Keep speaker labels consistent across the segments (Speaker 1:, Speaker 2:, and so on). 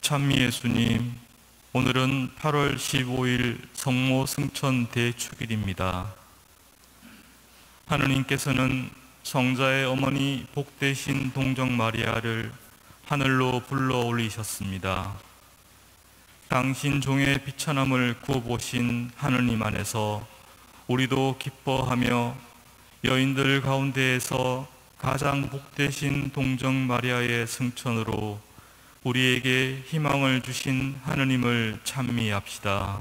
Speaker 1: 찬미 예수님, 오늘은 8월 15일 성모 승천 대축일입니다. 하느님께서는 성자의 어머니 복되신 동정 마리아를 하늘로 불러 올리셨습니다. 당신 종의 비천함을 구워보신 하느님 안에서 우리도 기뻐하며 여인들 가운데에서 가장 복되신 동정 마리아의 승천으로 우리에게 희망을 주신 하느님을 찬미합시다.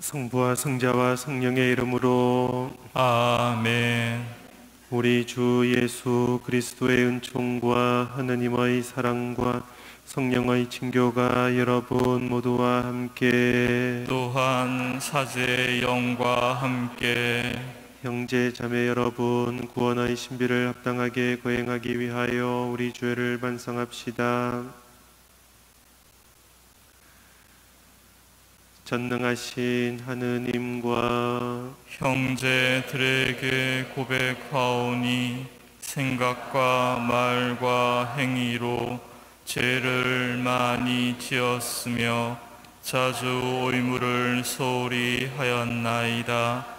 Speaker 2: 성부와 성자와 성령의 이름으로
Speaker 1: 아멘.
Speaker 2: 우리 주 예수 그리스도의 은총과 하느님의 사랑과 성령의 친교가 여러분 모두와 함께
Speaker 1: 또한 사제의 영과 함께
Speaker 2: 형제 자매 여러분, 구원의 신비를 합당하게 거행하기 위하여 우리 죄를 반성합시다. 전능하신 하느님과
Speaker 1: 형제들에게 고백하오니 생각과 말과 행위로 죄를 많이 지었으며 자주 의무를 소홀히 하였나이다.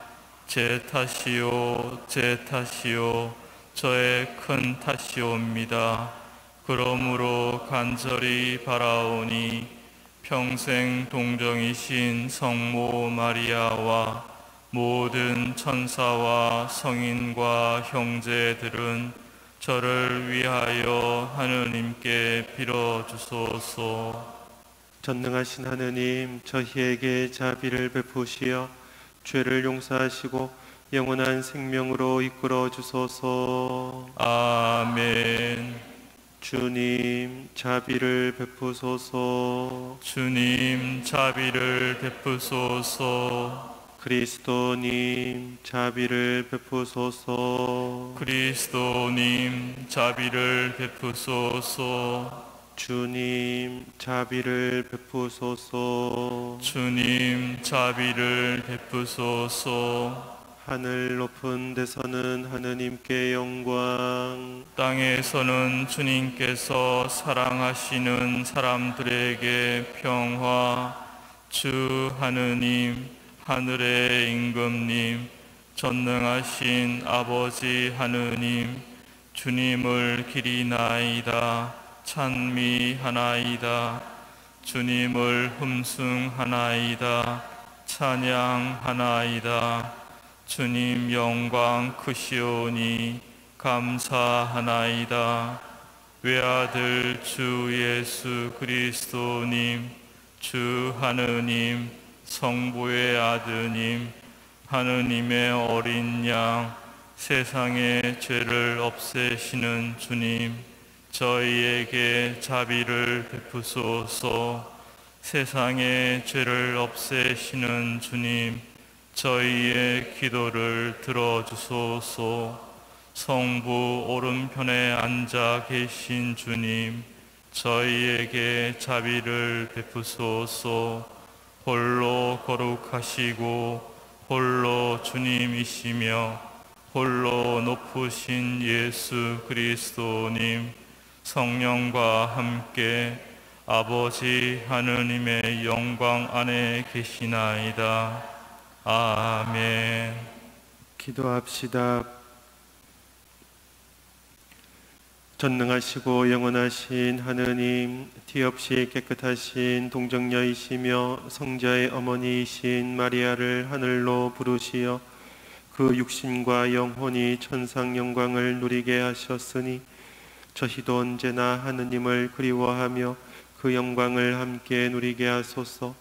Speaker 1: 제 탓이요, 제 탓이요, 저의 큰 탓이옵니다. 그러므로 간절히 바라오니 평생 동정이신 성모 마리아와 모든 천사와 성인과 형제들은 저를 위하여 하느님께 빌어주소서.
Speaker 2: 전능하신 하느님, 저희에게 자비를 베푸시어 죄를 용서하시고 영원한 생명으로 이끌어 주소서.
Speaker 1: 아멘.
Speaker 2: 주님, 자비를 베푸소서.
Speaker 1: 주님, 자비를 베푸소서.
Speaker 2: 그리스도님, 자비를 베푸소서.
Speaker 1: 그리스도님, 자비를 베푸소서.
Speaker 2: 주님, 자비를 베푸소서.
Speaker 1: 주님, 자비를 베푸소서.
Speaker 2: 하늘 높은 데서는 하느님께 영광,
Speaker 1: 땅에서는 주님께서 사랑하시는 사람들에게 평화. 주 하느님, 하늘의 임금님, 전능하신 아버지 하느님, 주님을 기리나이다. 찬미하나이다. 주님을 흠숭하나이다. 찬양하나이다. 주님 영광 크시오니 감사하나이다. 외아들 주 예수 그리스도님, 주 하느님, 성부의 아드님, 하느님의 어린 양, 세상의 죄를 없애시는 주님, 저희에게 자비를 베푸소서. 세상의 죄를 없애시는 주님, 저희의 기도를 들어주소서. 성부 오른편에 앉아 계신 주님, 저희에게 자비를 베푸소서. 홀로 거룩하시고 홀로 주님이시며 홀로 높으신 예수 그리스도님, 성령과 함께 아버지 하느님의 영광 안에 계시나이다. 아멘.
Speaker 2: 기도합시다. 전능하시고 영원하신 하느님, 티 없이 깨끗하신 동정녀이시며 성자의 어머니이신 마리아를 하늘로 부르시어 그 육신과 영혼이 천상 영광을 누리게 하셨으니 저희도 언제나 하느님을 그리워하며 그 영광을 함께 누리게 하소서.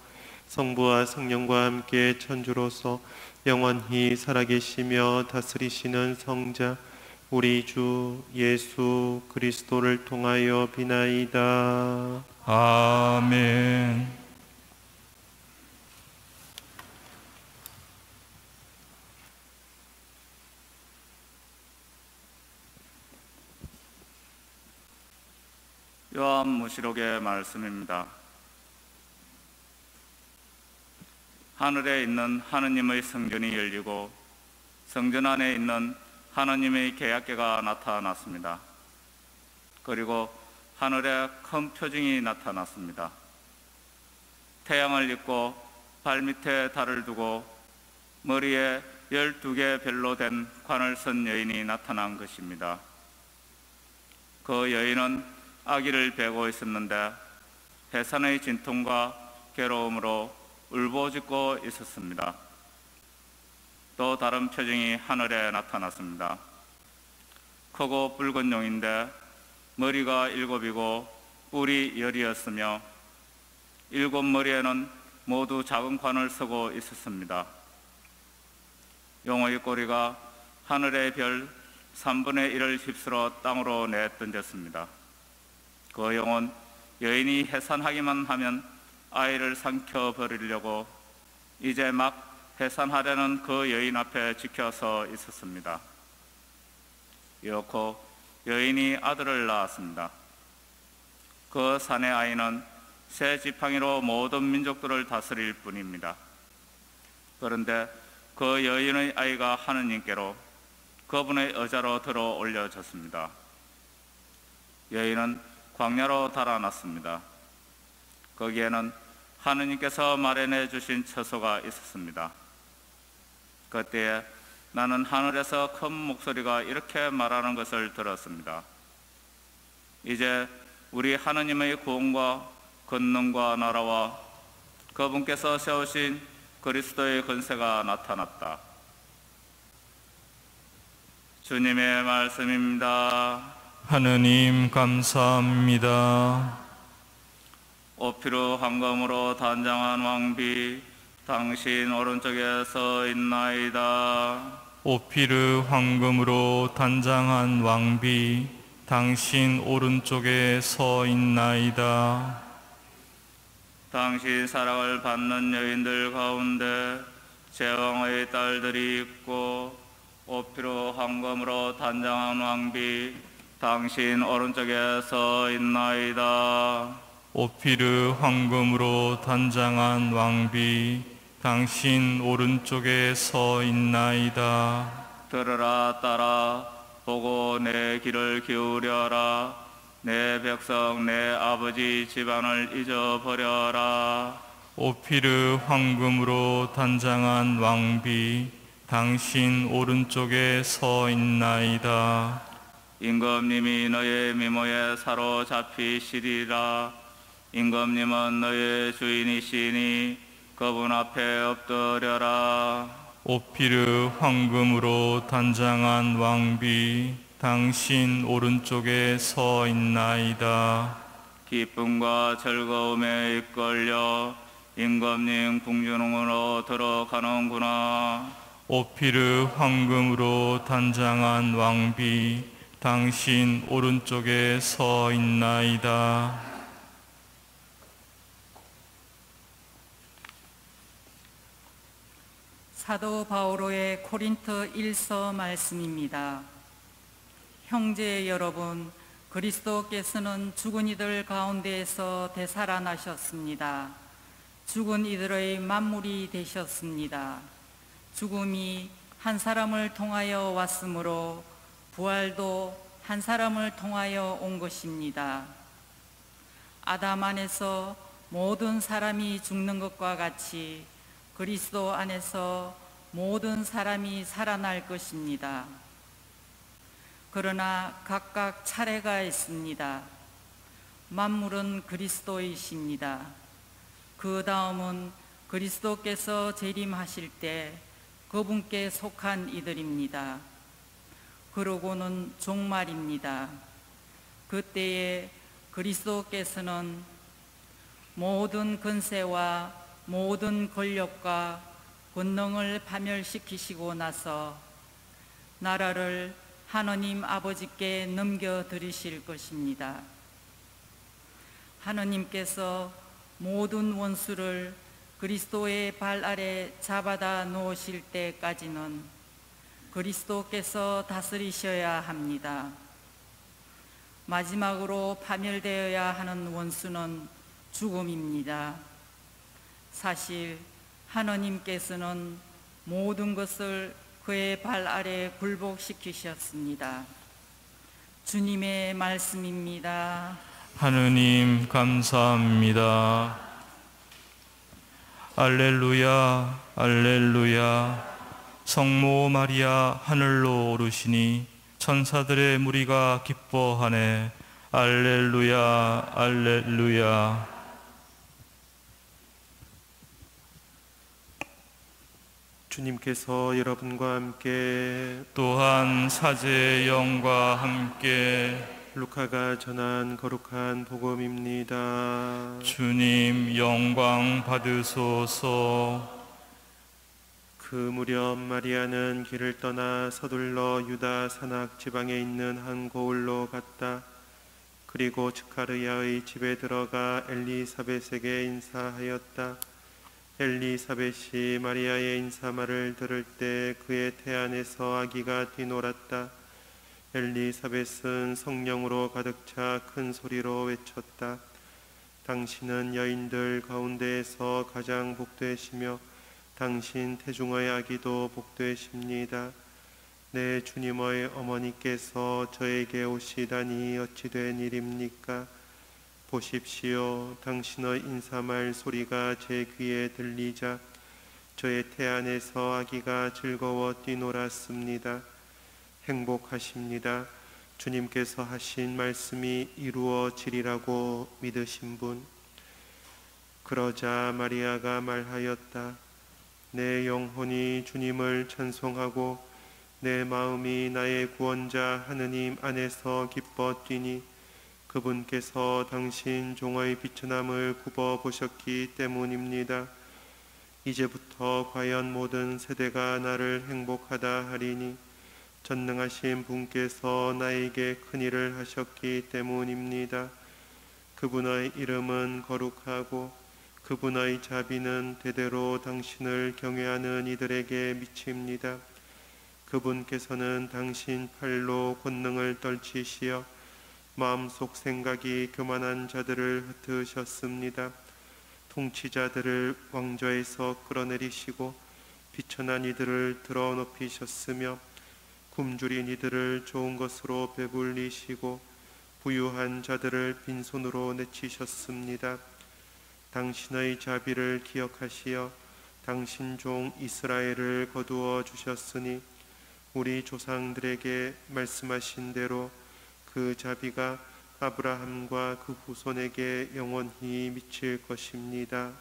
Speaker 2: 성부와 성령과 함께 천주로서 영원히 살아계시며 다스리시는 성자 우리 주 예수 그리스도를 통하여 비나이다.
Speaker 1: 아멘.
Speaker 3: 요한무시록의 말씀입니다. 하늘에 있는 하느님의 성전이 열리고 성전 안에 있는 하느님의 계약궤가 나타났습니다. 그리고 하늘에 큰 표징이 나타났습니다. 태양을 입고 발밑에 달을 두고 머리에 12개 별로 된 관을 쓴 여인이 나타난 것입니다. 그 여인은 아기를 베고 있었는데 해산의 진통과 괴로움으로 울부짖고 있었습니다. 또 다른 표징이 하늘에 나타났습니다. 크고 붉은 용인데 머리가 7이고 뿔이 10이었으며 7머리에는 모두 작은 관을 쓰고 있었습니다. 용의 꼬리가 하늘의 별 3분의 1을 휩쓸어 땅으로 내던졌습니다. 그 용은 여인이 해산하기만 하면 아이를 삼켜버리려고 이제 막 해산하려는 그 여인 앞에 지켜서 있었습니다. 이렇고 여인이 아들을 낳았습니다. 그 사내 아이는 새 지팡이로 모든 민족들을 다스릴 뿐입니다. 그런데 그 여인의 아이가 하느님께로 그분의 의자로 들어 올려졌습니다. 여인은 광야로 달아났습니다. 거기에는 하느님께서 마련해 주신 처소가 있었습니다. 그때에 나는 하늘에서 큰 목소리가 이렇게 말하는 것을 들었습니다. 이제 우리 하느님의 구원과 권능과 나라와 그분께서 세우신 그리스도의 권세가 나타났다. 주님의 말씀입니다.
Speaker 1: 하느님 감사합니다.
Speaker 3: 오피로 황금으로 단장한 왕비 당신 오른쪽에 서 있나이다.
Speaker 1: 오피르 황금으로 단장한 왕비 당신 오른쪽에 서 있나이다.
Speaker 3: 당신 사랑을 받는 여인들 가운데 제왕의 딸들이 있고 오피로 황금으로 단장한 왕비 당신 오른쪽에 서 있나이다.
Speaker 1: 오피르 황금으로 단장한 왕비 당신 오른쪽에 서 있나이다.
Speaker 3: 들으라 딸아, 보고 내 귀를 기울여라. 내 백성 내 아버지 집안을 잊어버려라.
Speaker 1: 오피르 황금으로 단장한 왕비 당신 오른쪽에 서 있나이다.
Speaker 3: 임금님이 너의 미모에 사로잡히시리라. 임금님은 너의 주인이시니 그분 앞에 엎드려라.
Speaker 1: 오피르 황금으로 단장한 왕비 당신 오른쪽에 서 있나이다.
Speaker 3: 기쁨과 즐거움에 이끌려 임금님 궁중으로 들어가는구나.
Speaker 1: 오피르 황금으로 단장한 왕비 당신 오른쪽에 서 있나이다.
Speaker 4: 사도 바오로의 코린토 1서 말씀입니다. 형제 여러분, 그리스도께서는 죽은 이들 가운데에서 되살아나셨습니다. 죽은 이들의 만물이 되셨습니다. 죽음이 한 사람을 통하여 왔으므로 부활도 한 사람을 통하여 온 것입니다. 아담 안에서 모든 사람이 죽는 것과 같이 그리스도 안에서 모든 사람이 살아날 것입니다. 그러나 각각 차례가 있습니다. 만물은 그리스도이십니다. 그 다음은 그리스도께서 재림하실 때 그분께 속한 이들입니다. 그러고는 종말입니다. 그때에 그리스도께서는 모든 권세와 모든 권력과 권능을 파멸시키시고 나서 나라를 하느님 아버지께 넘겨드리실 것입니다. 하느님께서 모든 원수를 그리스도의 발 아래 잡아다 놓으실 때까지는 그리스도께서 다스리셔야 합니다. 마지막으로 파멸되어야 하는 원수는 죽음입니다. 사실 하느님께서는 모든 것을 그의 발 아래 굴복시키셨습니다. 주님의 말씀입니다.
Speaker 1: 하느님 감사합니다. 알렐루야 알렐루야. 성모 마리아 하늘로 오르시니 천사들의 무리가 기뻐하네. 알렐루야 알렐루야.
Speaker 2: 주님께서 여러분과 함께
Speaker 1: 또한 사제의 영과 함께
Speaker 2: 루카가 전한 거룩한 복음입니다.
Speaker 1: 주님 영광 받으소서.
Speaker 2: 그 무렵 마리아는 길을 떠나 서둘러 유다 산악 지방에 있는 한 고을로 갔다. 그리고 즈카르야의 집에 들어가 엘리사벳에게 인사하였다. 엘리사벳이 마리아의 인사말을 들을 때 그의 태안에서 아기가 뛰놀았다. 엘리사벳은 성령으로 가득 차 큰 소리로 외쳤다. 당신은 여인들 가운데에서 가장 복되시며 당신 태중의 아기도 복되십니다. 내 주님의 어머니께서 저에게 오시다니 어찌 된 일입니까? 보십시오. 당신의 인사말 소리가 제 귀에 들리자 저의 태안에서 아기가 즐거워 뛰놀았습니다. 행복하십니다. 주님께서 하신 말씀이 이루어지리라고 믿으신 분. 그러자 마리아가 말하였다. 내 영혼이 주님을 찬송하고 내 마음이 나의 구원자 하느님 안에서 기뻐 뛰니 그분께서 당신 종의 비천함을 굽어 보셨기 때문입니다. 이제부터 과연 모든 세대가 나를 행복하다 하리니 전능하신 분께서 나에게 큰일을 하셨기 때문입니다. 그분의 이름은 거룩하고 그분의 자비는 대대로 당신을 경외하는 이들에게 미칩니다. 그분께서는 당신 팔로 권능을 떨치시어 마음속 생각이 교만한 자들을 흩으셨습니다. 통치자들을 왕좌에서 끌어내리시고 비천한 이들을 들어 높이셨으며 굶주린 이들을 좋은 것으로 배불리시고 부유한 자들을 빈손으로 내치셨습니다. 당신의 자비를 기억하시어 당신 종 이스라엘을 거두어 주셨으니 우리 조상들에게 말씀하신 대로 그 자비가 아브라함과 그 후손에게 영원히 미칠 것입니다.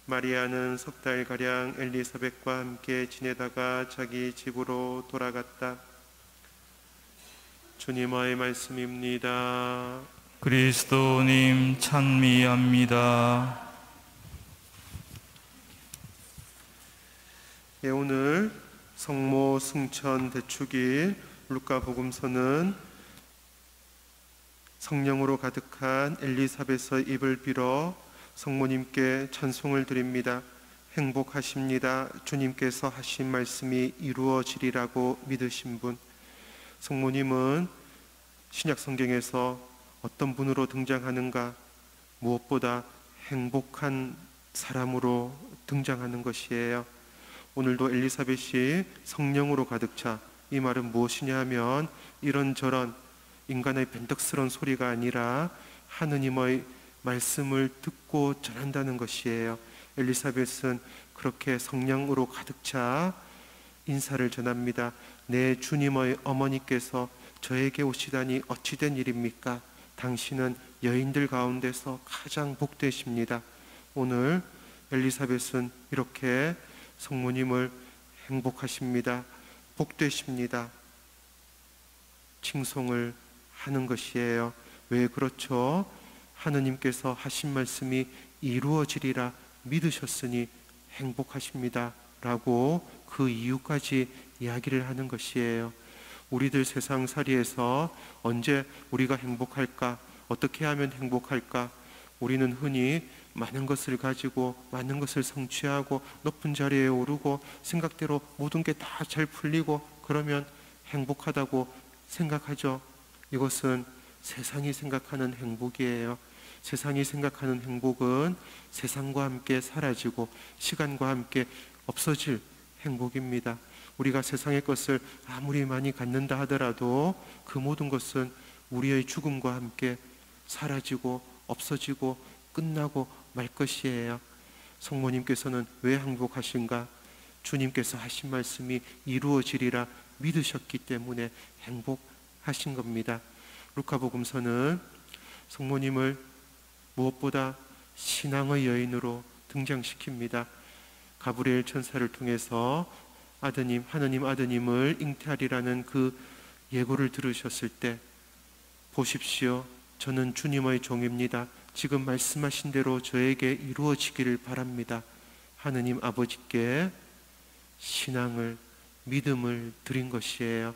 Speaker 2: 마리아는 석 달가량 엘리사벳과 함께 지내다가 자기 집으로 돌아갔다. 주님의 말씀입니다.
Speaker 1: 그리스도님 찬미합니다.
Speaker 2: 예, 오늘 성모 승천 대축일 루카복음서는 성령으로 가득한 엘리사벳의 입을 빌어 성모님께 찬송을 드립니다. 행복하십니다. 주님께서 하신 말씀이 이루어지리라고 믿으신 분. 성모님은 신약 성경에서 어떤 분으로 등장하는가? 무엇보다 행복한 사람으로 등장하는 것이에요. 오늘도 엘리사벳이 성령으로 가득 차, 이 말은 무엇이냐 하면 이런저런 인간의 변덕스러운 소리가 아니라 하느님의 말씀을 듣고 전한다는 것이에요. 엘리사벳은 그렇게 성령으로 가득 차 인사를 전합니다. 내 주님의 어머니께서 저에게 오시다니 어찌된 일입니까? 당신은 여인들 가운데서 가장 복되십니다. 오늘 엘리사벳은 이렇게 성모님을 행복하십니다. 복되십니다. 칭송을 하는 것이에요. 왜 그렇죠? 하느님께서 하신 말씀이 이루어지리라 믿으셨으니 행복하십니다 라고 그 이유까지 이야기를 하는 것이에요. 우리들 세상살이에서 언제 우리가 행복할까? 어떻게 하면 행복할까? 우리는 흔히 많은 것을 가지고 많은 것을 성취하고 높은 자리에 오르고 생각대로 모든 게 다 잘 풀리고 그러면 행복하다고 생각하죠. 이것은 세상이 생각하는 행복이에요. 세상이 생각하는 행복은 세상과 함께 사라지고 시간과 함께 없어질 행복입니다. 우리가 세상의 것을 아무리 많이 갖는다 하더라도 그 모든 것은 우리의 죽음과 함께 사라지고 없어지고 끝나고 말 것이에요. 성모님께서는 왜 행복하신가? 주님께서 하신 말씀이 이루어지리라 믿으셨기 때문에 행복하신 겁니다. 루카복음서는 성모님을 무엇보다 신앙의 여인으로 등장시킵니다. 가브리엘 천사를 통해서 아드님, 하느님 아드님을 잉태하리라는 그 예고를 들으셨을 때 보십시오. 저는 주님의 종입니다. 지금 말씀하신 대로 저에게 이루어지기를 바랍니다. 하느님 아버지께 신앙을, 믿음을 드린 것이에요.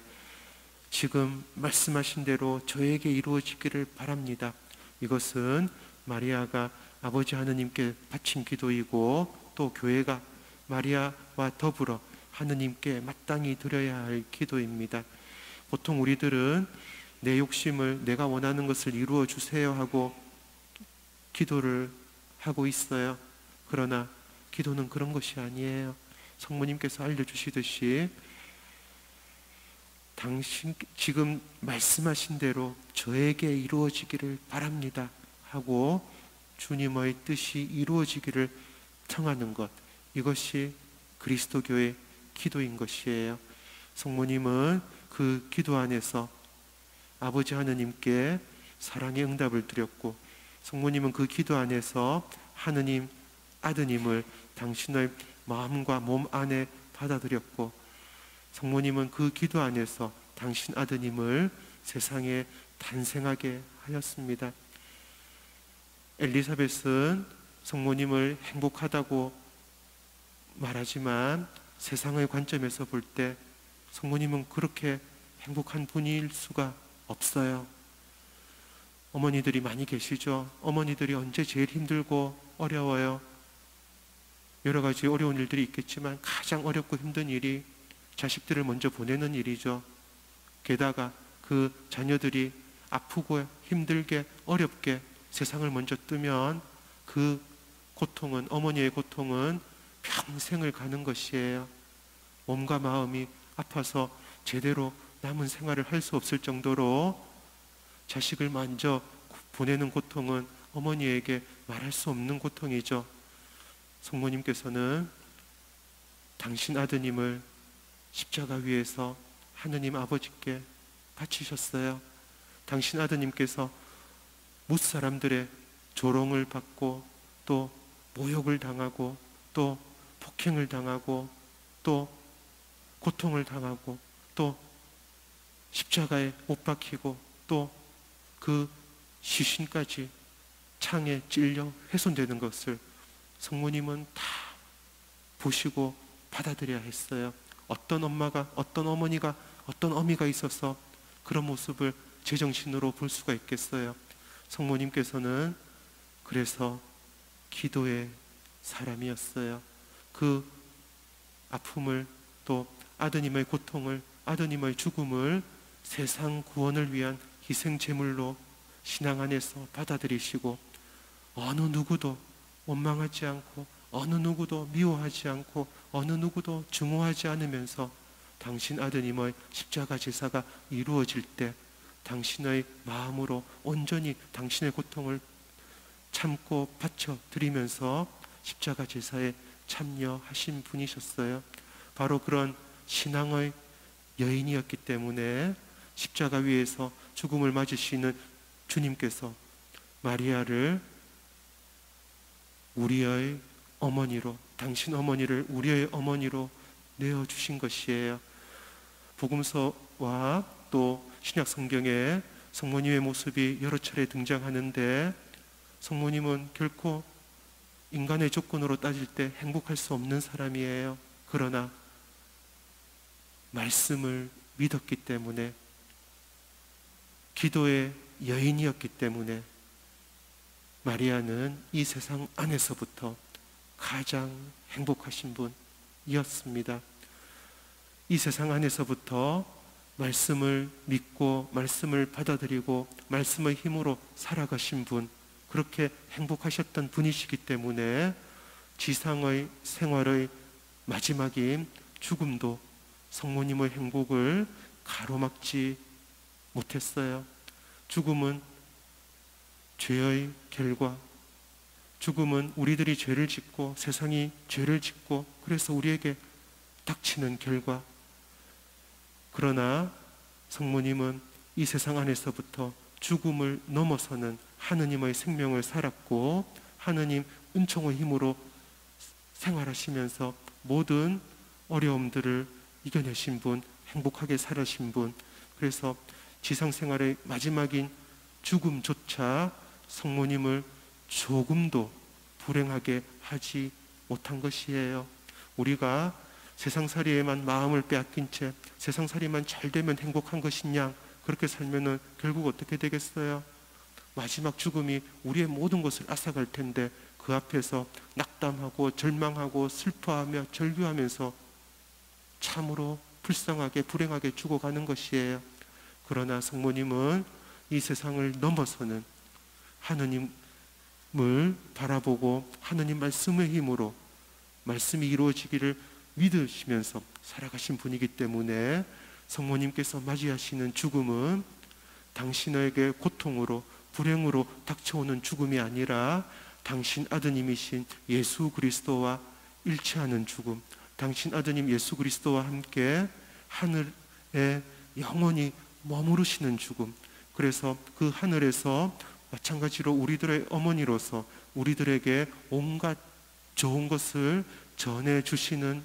Speaker 2: 지금 말씀하신 대로 저에게 이루어지기를 바랍니다. 이것은 마리아가 아버지 하느님께 바친 기도이고 또 교회가 마리아와 더불어 하느님께 마땅히 드려야 할 기도입니다. 보통 우리들은 내 욕심을, 내가 원하는 것을 이루어 주세요 하고 기도를 하고 있어요. 그러나 기도는 그런 것이 아니에요. 성모님께서 알려주시듯이 당신 지금 말씀하신 대로 저에게 이루어지기를 바랍니다 하고 주님의 뜻이 이루어지기를 청하는 것, 이것이 그리스도교의 기도인 것이에요. 성모님은 그 기도 안에서 아버지 하느님께 사랑의 응답을 드렸고, 성모님은 그 기도 안에서 하느님 아드님을 당신의 마음과 몸 안에 받아들였고, 성모님은 그 기도 안에서 당신 아드님을 세상에 탄생하게 하였습니다. 엘리사벳은 성모님을 행복하다고 말하지만 세상의 관점에서 볼 때 성모님은 그렇게 행복한 분일 수가 없어요. 어머니들이 많이 계시죠. 어머니들이 언제 제일 힘들고 어려워요? 여러 가지 어려운 일들이 있겠지만 가장 어렵고 힘든 일이 자식들을 먼저 보내는 일이죠. 게다가 그 자녀들이 아프고 힘들게 어렵게 세상을 먼저 뜨면 그 고통은, 어머니의 고통은 평생을 가는 것이에요. 몸과 마음이 아파서 제대로 남은 생활을 할 수 없을 정도로 자식을 먼저 보내는 고통은 어머니에게 말할 수 없는 고통이죠. 성모님께서는 당신 아드님을 십자가 위에서 하느님 아버지께 바치셨어요. 당신 아드님께서 무사람들의 조롱을 받고 또 모욕을 당하고 또 폭행을 당하고 또 고통을 당하고 또 십자가에 못 박히고 또 그 시신까지 창에 찔려 훼손되는 것을 성모님은 다 보시고 받아들여야 했어요. 어떤 엄마가, 어떤 어머니가, 어떤 어미가 있어서 그런 모습을 제정신으로 볼 수가 있겠어요. 성모님께서는 그래서 기도의 사람이었어요. 그 아픔을, 또 아드님의 고통을, 아드님의 죽음을 세상 구원을 위한 희생 제물로 신앙 안에서 받아들이시고, 어느 누구도 원망하지 않고 어느 누구도 미워하지 않고 어느 누구도 증오하지 않으면서 당신 아드님의 십자가 제사가 이루어질 때 당신의 마음으로 온전히 당신의 고통을 참고 바쳐 드리면서 십자가 제사에 참여하신 분이셨어요. 바로 그런 신앙의 여인이었기 때문에 십자가 위에서 죽음을 맞으시는 주님께서 마리아를 우리의 어머니로, 당신 어머니를 우리의 어머니로 내어주신 것이에요. 복음서와 또 신약 성경에 성모님의 모습이 여러 차례 등장하는데, 성모님은 결코 인간의 조건으로 따질 때 행복할 수 없는 사람이에요. 그러나 말씀을 믿었기 때문에, 기도의 여인이었기 때문에 마리아는 이 세상 안에서부터 가장 행복하신 분이었습니다. 이 세상 안에서부터 말씀을 믿고 말씀을 받아들이고 말씀의 힘으로 살아가신 분, 그렇게 행복하셨던 분이시기 때문에 지상의 생활의 마지막인 죽음도 성모님의 행복을 가로막지 못했어요. 죽음은 죄의 결과, 죽음은 우리들이 죄를 짓고 세상이 죄를 짓고 그래서 우리에게 닥치는 결과. 그러나 성모님은 이 세상 안에서부터 죽음을 넘어서는 하느님의 생명을 살았고 하느님 은총의 힘으로 생활하시면서 모든 어려움들을 이겨내신 분, 행복하게 살아신 분. 그래서 지상생활의 마지막인 죽음조차 성모님을 조금도 불행하게 하지 못한 것이에요. 우리가 세상살이에만 마음을 빼앗긴 채 세상살이만 잘 되면 행복한 것이냐, 그렇게 살면은 결국 어떻게 되겠어요? 마지막 죽음이 우리의 모든 것을 앗아갈 텐데 그 앞에서 낙담하고 절망하고 슬퍼하며 절규하면서 참으로 불쌍하게 불행하게 죽어가는 것이에요. 그러나 성모님은 이 세상을 넘어서는 하느님을 바라보고 하느님 말씀의 힘으로 말씀이 이루어지기를 믿으시면서 살아가신 분이기 때문에 성모님께서 맞이하시는 죽음은 당신에게 고통으로 불행으로 닥쳐오는 죽음이 아니라 당신 아드님이신 예수 그리스도와 일치하는 죽음, 당신 아드님 예수 그리스도와 함께 하늘에 영원히 머무르시는 죽음. 그래서 그 하늘에서 마찬가지로 우리들의 어머니로서 우리들에게 온갖 좋은 것을 전해주시는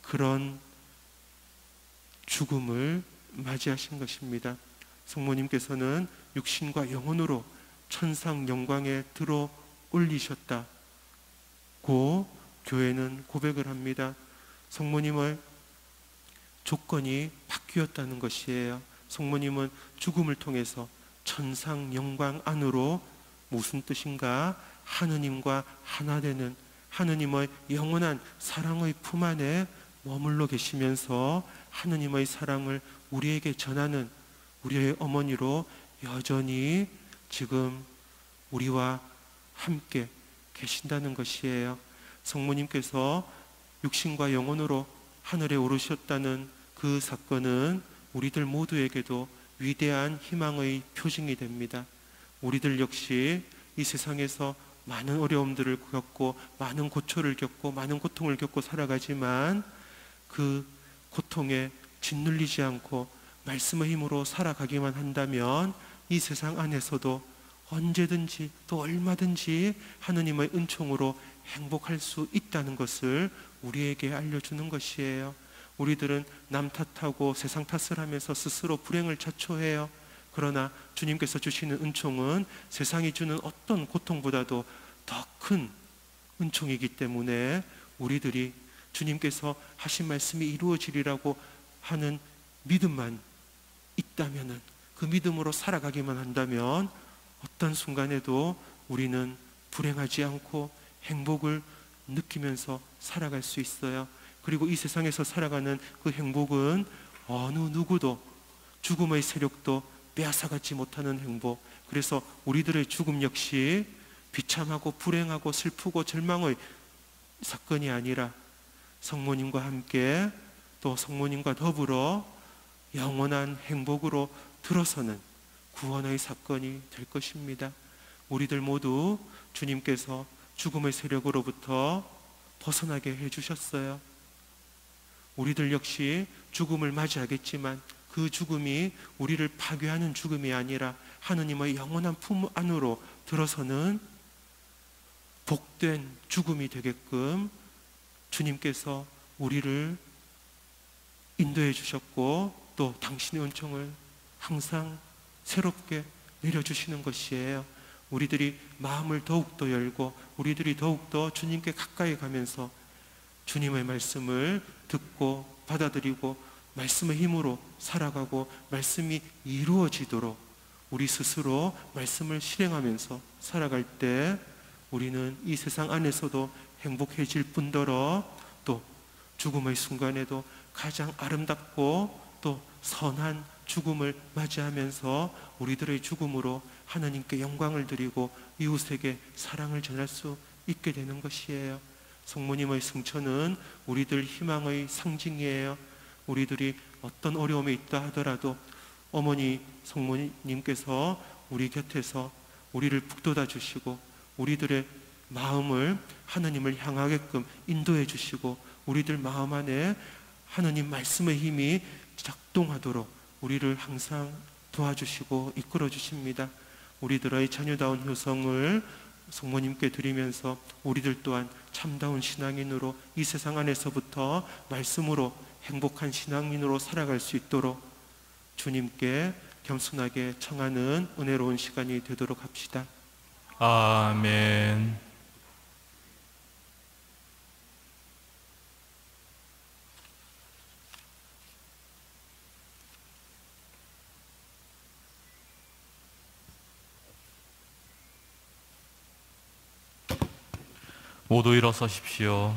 Speaker 2: 그런 죽음을 맞이하신 것입니다. 성모님께서는 육신과 영혼으로 천상 영광에 들어 올리셨다고 교회는 고백을 합니다. 성모님의 조건이 바뀌었다는 것이에요. 성모님은 죽음을 통해서 천상 영광 안으로, 무슨 뜻인가? 하느님과 하나 되는 하느님의 영원한 사랑의 품 안에 머물러 계시면서 하느님의 사랑을 우리에게 전하는 우리의 어머니로 여전히 지금 우리와 함께 계신다는 것이에요. 성모님께서 육신과 영혼으로 하늘에 오르셨다는 그 사건은 우리들 모두에게도 위대한 희망의 표징이 됩니다. 우리들 역시 이 세상에서 많은 어려움들을 겪고 많은 고초를 겪고 많은 고통을 겪고 살아가지만 그 고통에 짓눌리지 않고 말씀의 힘으로 살아가기만 한다면 이 세상 안에서도 언제든지 또 얼마든지 하느님의 은총으로 행복할 수 있다는 것을 우리에게 알려주는 것이에요. 우리들은 남 탓하고 세상 탓을 하면서 스스로 불행을 자초해요. 그러나 주님께서 주시는 은총은 세상이 주는 어떤 고통보다도 더 큰 은총이기 때문에 우리들이 주님께서 하신 말씀이 이루어지리라고 하는 믿음만 있다면은, 그 믿음으로 살아가기만 한다면 어떤 순간에도 우리는 불행하지 않고 행복을 느끼면서 살아갈 수 있어요. 그리고 이 세상에서 살아가는 그 행복은 어느 누구도, 죽음의 세력도 빼앗아가지 못하는 행복. 그래서 우리들의 죽음 역시 비참하고 불행하고 슬프고 절망의 사건이 아니라 성모님과 함께 또 성모님과 더불어 영원한 행복으로 들어서는 구원의 사건이 될 것입니다. 우리들 모두 주님께서 죽음의 세력으로부터 벗어나게 해주셨어요. 우리들 역시 죽음을 맞이하겠지만 그 죽음이 우리를 파괴하는 죽음이 아니라 하느님의 영원한 품 안으로 들어서는 복된 죽음이 되게끔 주님께서 우리를 인도해 주셨고 또 당신의 은총을 항상 새롭게 내려주시는 것이에요. 우리들이 마음을 더욱더 열고 우리들이 더욱더 주님께 가까이 가면서 주님의 말씀을 듣고 받아들이고 말씀의 힘으로 살아가고 말씀이 이루어지도록 우리 스스로 말씀을 실행하면서 살아갈 때 우리는 이 세상 안에서도 행복해질 뿐더러 또 죽음의 순간에도 가장 아름답고 또 선한 죽음을 맞이하면서 우리들의 죽음으로 하나님께 영광을 드리고 이웃에게 사랑을 전할 수 있게 되는 것이에요. 성모님의 승천은 우리들 희망의 상징이에요. 우리들이 어떤 어려움에 있다 하더라도 어머니 성모님께서 우리 곁에서 우리를 북돋아 주시고 우리들의 마음을 하나님을 향하게끔 인도해 주시고 우리들 마음 안에 하나님 말씀의 힘이 작동하도록 우리를 항상 도와주시고 이끌어 주십니다. 우리들의 자녀다운 효성을 성모님께 드리면서 우리들 또한 참다운 신앙인으로 이 세상 안에서부터 말씀으로 행복한 신앙인으로 살아갈 수 있도록 주님께 겸손하게 청하는 은혜로운 시간이 되도록 합시다.
Speaker 1: 아멘. 모두 일어서십시오.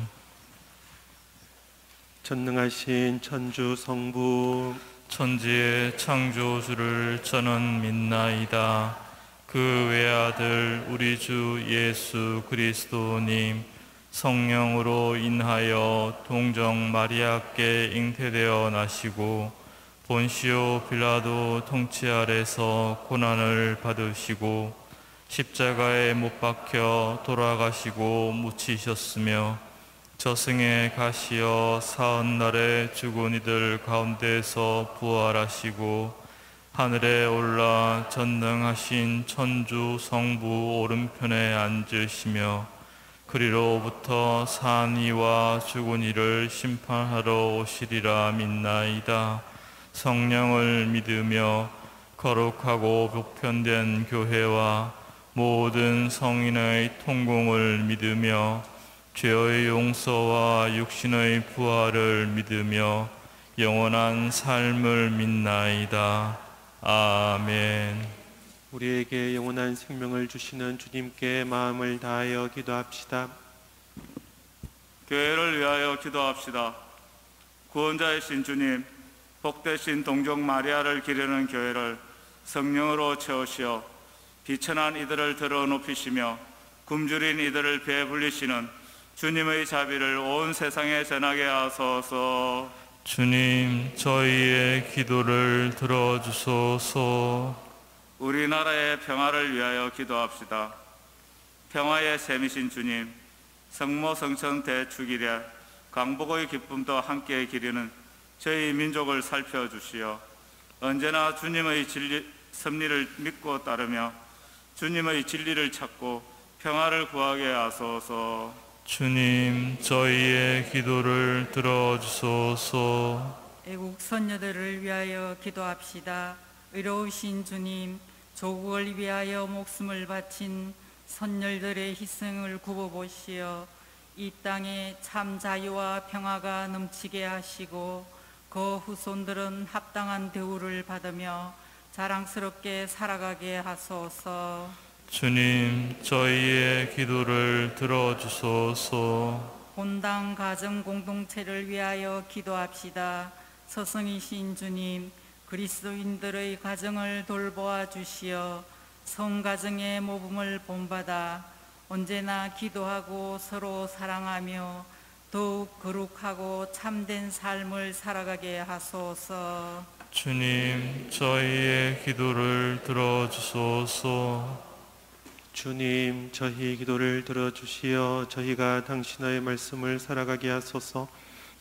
Speaker 2: 전능하신 천주 성부
Speaker 1: 천지의 창조주를 저는 믿나이다. 그 외아들 우리 주 예수 그리스도님 성령으로 인하여 동정 마리아께 잉태되어 나시고 본시오 빌라도 통치 아래서 고난을 받으시고 십자가에 못 박혀 돌아가시고 묻히셨으며 저승에 가시어 사흘날에 죽은 이들 가운데서 부활하시고 하늘에 올라 전능하신 천주 성부 오른편에 앉으시며 그리로부터 산 이와 죽은 이를 심판하러 오시리라 믿나이다. 성령을 믿으며 거룩하고 보편된 교회와 모든 성인의 통공을 믿으며 죄의 용서와 육신의 부활을 믿으며 영원한 삶을 믿나이다. 아멘.
Speaker 2: 우리에게 영원한 생명을 주시는 주님께 마음을 다하여 기도합시다.
Speaker 3: 교회를 위하여 기도합시다. 구원자이신 주님, 복되신 동정 마리아를 기르는 교회를 성령으로 채우시어 비천한 이들을 들어 높이시며 굶주린 이들을 배불리시는 주님의 자비를 온 세상에 전하게 하소서.
Speaker 1: 주님, 저희의 기도를 들어주소서.
Speaker 3: 우리나라의 평화를 위하여 기도합시다. 평화의 셈이신 주님, 성모 성천 대축일에 강복의 기쁨도 함께 기리는 저희 민족을 살펴주시어 언제나 주님의 섭리를 믿고 따르며 주님의 진리를 찾고 평화를 구하게 하소서.
Speaker 1: 주님, 저희의 기도를 들어주소서.
Speaker 4: 애국 선녀들을 위하여 기도합시다. 의로우신 주님, 조국을 위하여 목숨을 바친 선녀들의 희생을 굽어보시어 이 땅에 참 자유와 평화가 넘치게 하시고 그 후손들은 합당한 대우를 받으며 자랑스럽게 살아가게 하소서.
Speaker 1: 주님, 저희의 기도를 들어주소서.
Speaker 4: 본당 가정 공동체를 위하여 기도합시다. 서성이신 주님, 그리스도인들의 가정을 돌보아 주시어 성가정의 모범을 본받아 언제나 기도하고 서로 사랑하며 더욱 거룩하고 참된 삶을 살아가게 하소서.
Speaker 1: 주님, 저희의 기도를 들어주소서.
Speaker 2: 주님, 저희 기도를 들어주시어 저희가 당신의 말씀을 살아가게 하소서.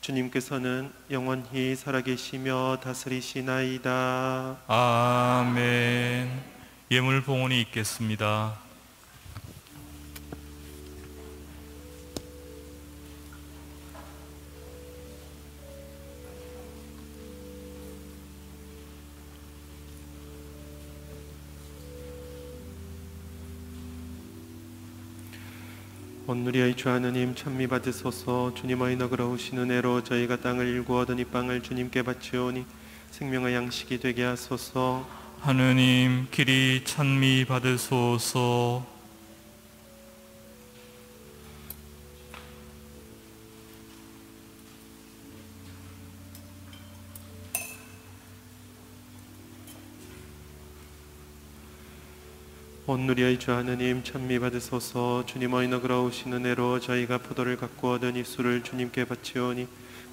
Speaker 2: 주님께서는 영원히 살아계시며 다스리시나이다.
Speaker 1: 아멘. 예물 봉헌이 있겠습니다.
Speaker 2: 온누리의 주 하느님 찬미 받으소서. 주님의 너그러우신 은혜로 저희가 땅을 일구 얻은 이 빵을 주님께 바치오니 생명의 양식이 되게 하소서.
Speaker 1: 하느님 길이 찬미 받으소서.
Speaker 2: 온누리의 주 하느님 찬미 받으소서. 주님의 너그러우신 은혜로 저희가 포도를 갖고 얻은 이 술을 주님께 바치오니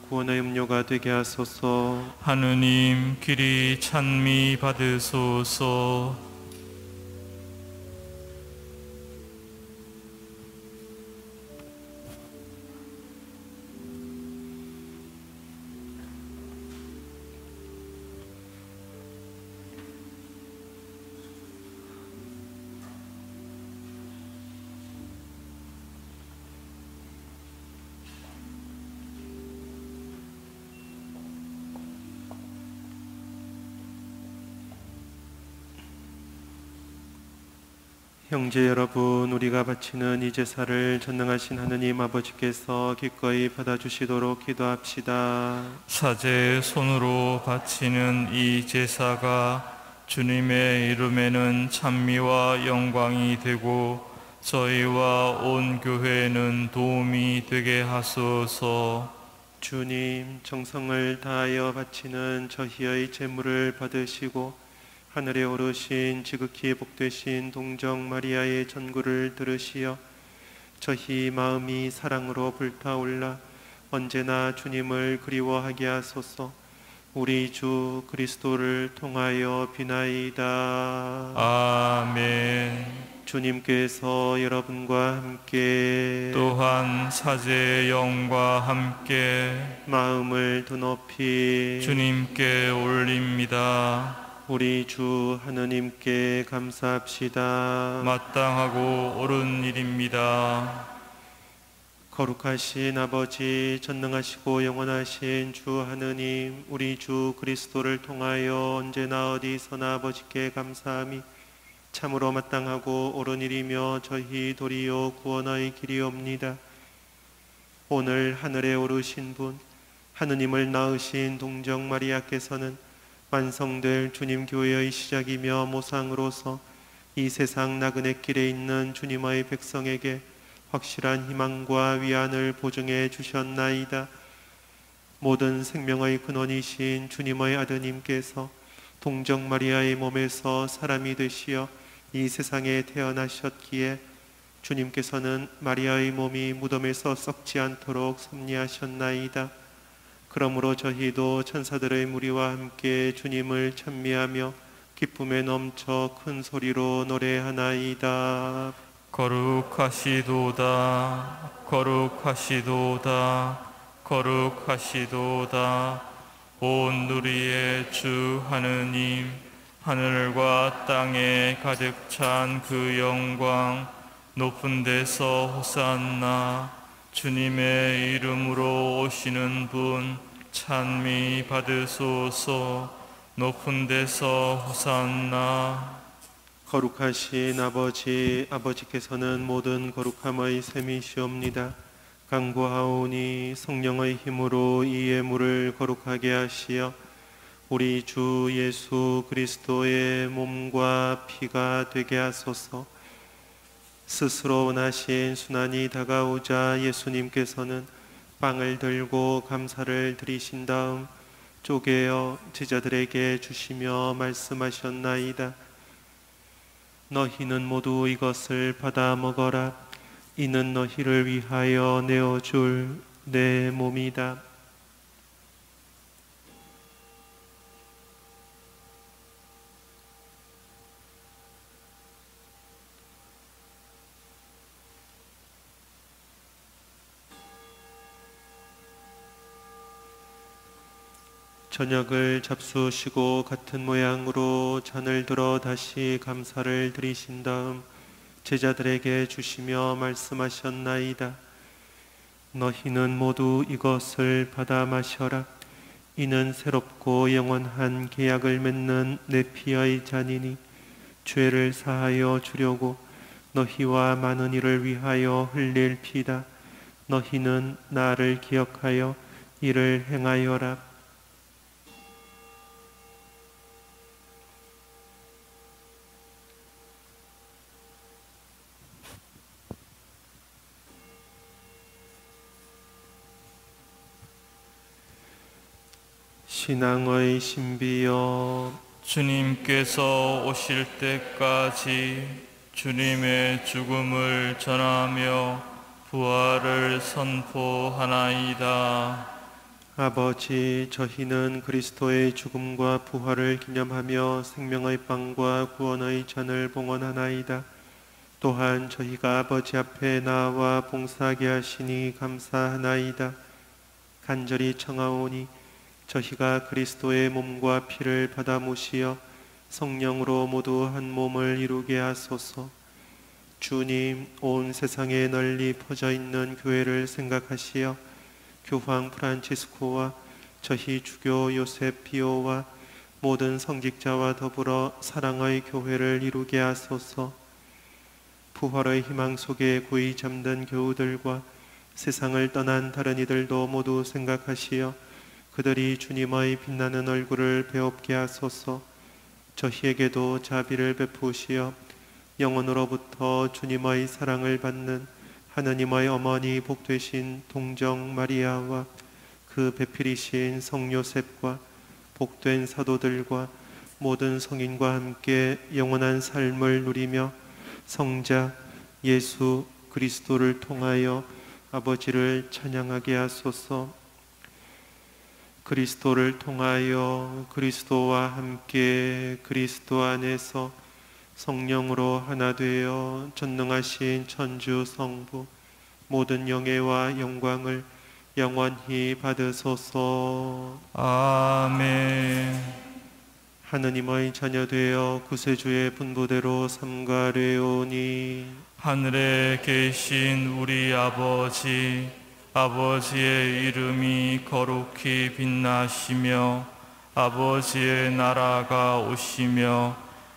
Speaker 2: 구원의 음료가 되게 하소서.
Speaker 1: 하느님 길이 찬미 받으소서.
Speaker 2: 형제 여러분, 우리가 바치는 이 제사를 전능하신 하느님 아버지께서 기꺼이 받아주시도록 기도합시다.
Speaker 1: 사제 손으로 바치는 이 제사가 주님의 이름에는 찬미와 영광이 되고 저희와 온 교회에는 도움이 되게 하소서.
Speaker 2: 주님, 정성을 다하여 바치는 저희의 제물을 받으시고 하늘에 오르신 지극히 복되신 동정 마리아의 전구를 들으시어 저희 마음이 사랑으로 불타올라 언제나 주님을 그리워하게 하소서. 우리 주 그리스도를 통하여 비나이다.
Speaker 1: 아멘.
Speaker 2: 주님께서 여러분과 함께
Speaker 1: 또한 사제의 영과 함께
Speaker 2: 마음을 더 높이
Speaker 1: 주님께 올립니다.
Speaker 2: 우리 주 하느님께 감사합시다.
Speaker 1: 마땅하고 옳은 일입니다.
Speaker 2: 거룩하신 아버지, 전능하시고 영원하신 주 하느님, 우리 주 그리스도를 통하여 언제나 어디서나 아버지께 감사함이 참으로 마땅하고 옳은 일이며 저희 도리요 구원의 길이옵니다. 오늘 하늘에 오르신 분, 하느님을 낳으신 동정 마리아께서는 완성될 주님 교회의 시작이며 모상으로서 이 세상 나그네 길에 있는 주님의 백성에게 확실한 희망과 위안을 보증해 주셨나이다. 모든 생명의 근원이신 주님의 아드님께서 동정 마리아의 몸에서 사람이 되시어 이 세상에 태어나셨기에 주님께서는 마리아의 몸이 무덤에서 썩지 않도록 섭리하셨나이다. 그러므로 저희도 천사들의 무리와 함께 주님을 찬미하며 기쁨에 넘쳐 큰 소리로 노래하나이다.
Speaker 1: 거룩하시도다, 거룩하시도다, 거룩하시도다. 온 누리의 주 하느님, 하늘과 땅에 가득 찬 그 영광, 높은 데서 호산나. 주님의 이름으로 오시는 분 찬미 받으소서. 높은 데서 호산나.
Speaker 2: 거룩하신 아버지, 아버지께서는 모든 거룩함의 셈이시옵니다. 간구하오니 성령의 힘으로 이 예물을 거룩하게 하시어 우리 주 예수 그리스도의 몸과 피가 되게 하소서. 스스로 원하신 순환이 다가오자 예수님께서는 빵을 들고 감사를 드리신 다음 쪼개어 제자들에게 주시며 말씀하셨나이다. 너희는 모두 이것을 받아 먹어라. 이는 너희를 위하여 내어줄 내 몸이다. 저녁을 잡수시고 같은 모양으로 잔을 들어 다시 감사를 드리신 다음 제자들에게 주시며 말씀하셨나이다. 너희는 모두 이것을 받아 마셔라. 이는 새롭고 영원한 계약을 맺는 내 피의 잔이니 죄를 사하여 주려고 너희와 많은 이를 위하여 흘릴 피다. 너희는 나를 기억하여 이를 행하여라. 신앙의 신비여,
Speaker 1: 주님께서 오실 때까지 주님의 죽음을 전하며 부활을 선포하나이다.
Speaker 2: 아버지, 저희는 그리스도의 죽음과 부활을 기념하며 생명의 빵과 구원의 잔을 봉헌하나이다. 또한 저희가 아버지 앞에 나와 봉사하게 하시니 감사하나이다. 간절히 청하오니 저희가 그리스도의 몸과 피를 받아 모시어 성령으로 모두 한 몸을 이루게 하소서. 주님, 온 세상에 널리 퍼져 있는 교회를 생각하시어 교황 프란치스코와 저희 주교 요셉 비오와 모든 성직자와 더불어 사랑의 교회를 이루게 하소서. 부활의 희망 속에 고이 잠든 교우들과 세상을 떠난 다른 이들도 모두 생각하시어 그들이 주님의 빛나는 얼굴을 배웁게 하소서. 저희에게도 자비를 베푸시어 영원으로부터 주님의 사랑을 받는 하느님의 어머니 복되신 동정 마리아와 그 배필이신 성 요셉과 복된 사도들과 모든 성인과 함께 영원한 삶을 누리며 성자 예수 그리스도를 통하여 아버지를 찬양하게 하소서. 그리스도를 통하여 그리스도와 함께 그리스도 안에서 성령으로 하나 되어 전능하신 천주 성부 모든 영예와 영광을 영원히 받으소서.
Speaker 1: 아멘.
Speaker 2: 하느님의 자녀 되어 구세주의 분부대로 삼가되오니
Speaker 1: 하늘에 계신 우리 아버지의 이름이 거룩히 빛나시며 아버지의 나라가 오시며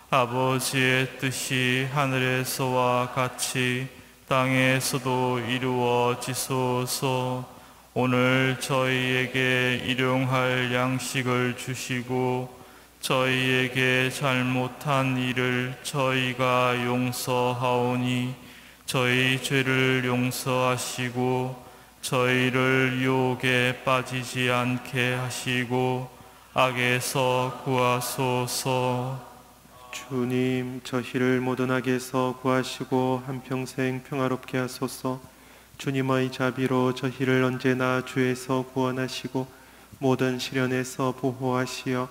Speaker 1: 아버지의 뜻이 하늘에서와 같이 땅에서도 이루어지소서. 오늘 저희에게 일용할 양식을 주시고 저희에게 잘못한 일을 저희가 용서하오니 저희 죄를 용서하시고 저희를 유혹에 빠지지 않게 하시고 악에서 구하소서.
Speaker 2: 주님, 저희를 모든 악에서 구하시고 한평생 평화롭게 하소서. 주님의 자비로 저희를 언제나 주에서 구원하시고 모든 시련에서 보호하시어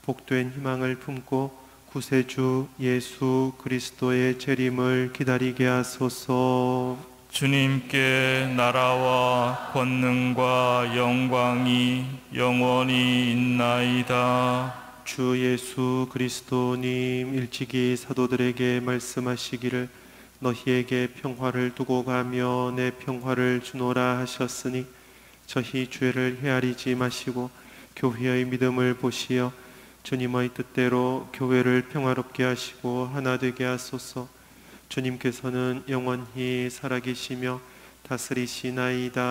Speaker 2: 복된 희망을 품고 구세주 예수 그리스도의 재림을 기다리게 하소서.
Speaker 1: 주님께 나라와 권능과 영광이 영원히 있나이다.
Speaker 2: 주 예수 그리스도님, 일찍이 사도들에게 말씀하시기를 너희에게 평화를 두고 가며 내 평화를 주노라 하셨으니 저희 죄를 헤아리지 마시고 교회의 믿음을 보시어 주님의 뜻대로 교회를 평화롭게 하시고 하나 되게 하소서. 주님께서는 영원히 살아계시며 다스리시나이다.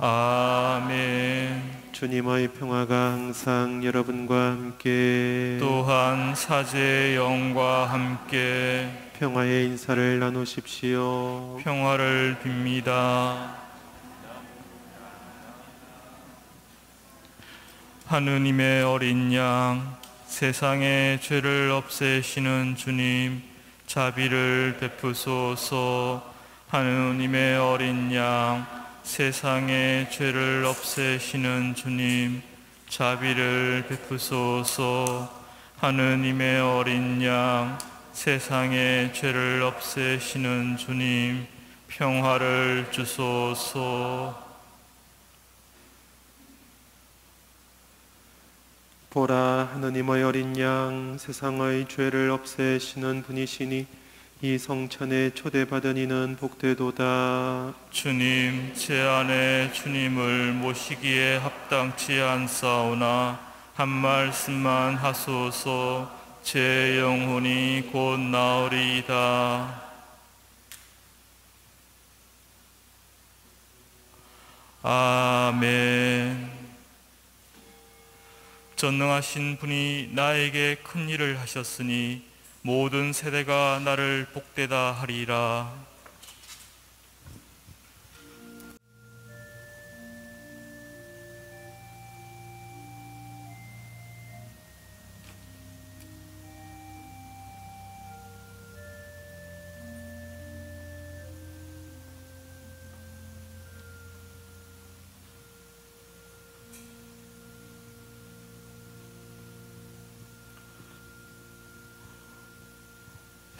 Speaker 1: 아멘.
Speaker 2: 주님의 평화가 항상 여러분과 함께
Speaker 1: 또한 사제의 영과 함께
Speaker 2: 평화의 인사를 나누십시오.
Speaker 1: 평화를 빕니다. 하느님의 어린 양, 세상의 죄를 없애시는 주님, 자비를 베푸소서. 하느님의 어린 양, 세상의 죄를 없애시는 주님, 자비를 베푸소서. 하느님의 어린 양, 세상의 죄를 없애시는 주님, 평화를 주소서.
Speaker 2: 보라, 하느님의 어린 양, 세상의 죄를 없애시는 분이시니 이 성천에 초대받은 이는 복되도다.
Speaker 1: 주님, 제 안에 주님을 모시기에 합당치 않사오나 한 말씀만 하소서. 제 영혼이 곧 나으리이다. 아멘. 전능하신 분이 나에게 큰 일을 하셨으니 모든 세대가 나를 복되다 하리라.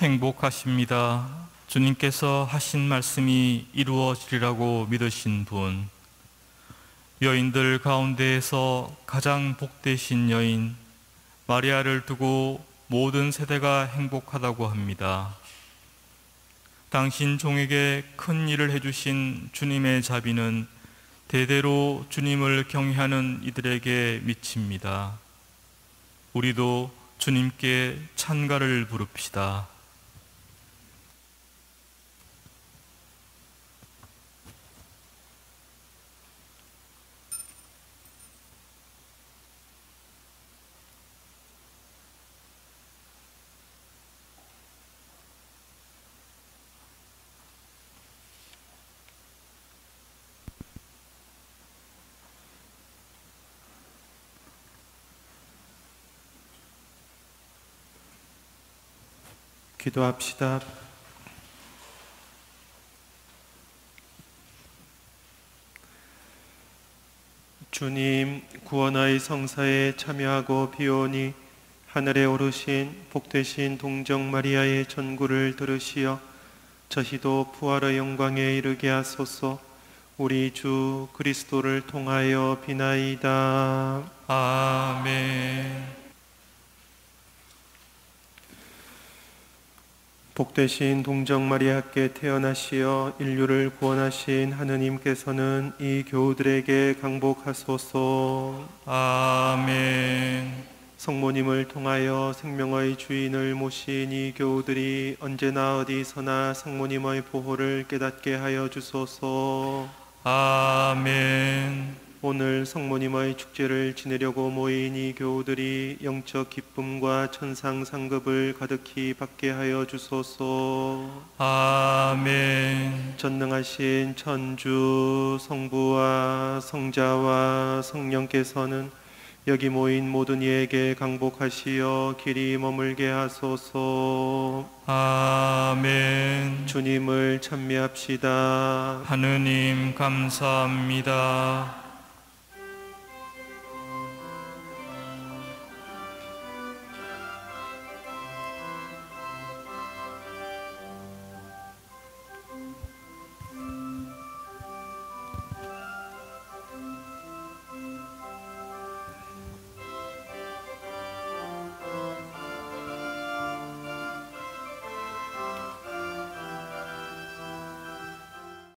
Speaker 1: 행복하십니다. 주님께서 하신 말씀이 이루어지리라고 믿으신 분, 여인들 가운데에서 가장 복되신 여인 마리아를 두고 모든 세대가 행복하다고 합니다. 당신 종에게 큰 일을 해주신 주님의 자비는 대대로 주님을 경외하는 이들에게 미칩니다. 우리도 주님께 찬가를 부릅시다.
Speaker 2: 기도합시다. 주님, 구원의 성사에 참여하고 비오니 하늘에 오르신 복되신 동정 마리아의 전구를 들으시어 저희도 부활의 영광에 이르게 하소서. 우리 주 그리스도를 통하여 비나이다.
Speaker 1: 아멘.
Speaker 2: 복되신 동정 마리아께 태어나시어 인류를 구원하신 하느님께서는 이 교우들에게 강복하소서.
Speaker 1: 아멘.
Speaker 2: 성모님을 통하여 생명의 주인을 모신 이 교우들이 언제나 어디서나 성모님의 보호를 깨닫게 하여 주소서.
Speaker 1: 아멘.
Speaker 2: 오늘 성모님의 축제를 지내려고 모인 이 교우들이 영적 기쁨과 천상 상급을 가득히 받게 하여 주소서.
Speaker 1: 아멘.
Speaker 2: 전능하신 천주 성부와 성자와 성령께서는 여기 모인 모든 이에게 강복하시어 길이 머물게 하소서.
Speaker 1: 아멘.
Speaker 2: 주님을 찬미합시다.
Speaker 1: 하느님 감사합니다.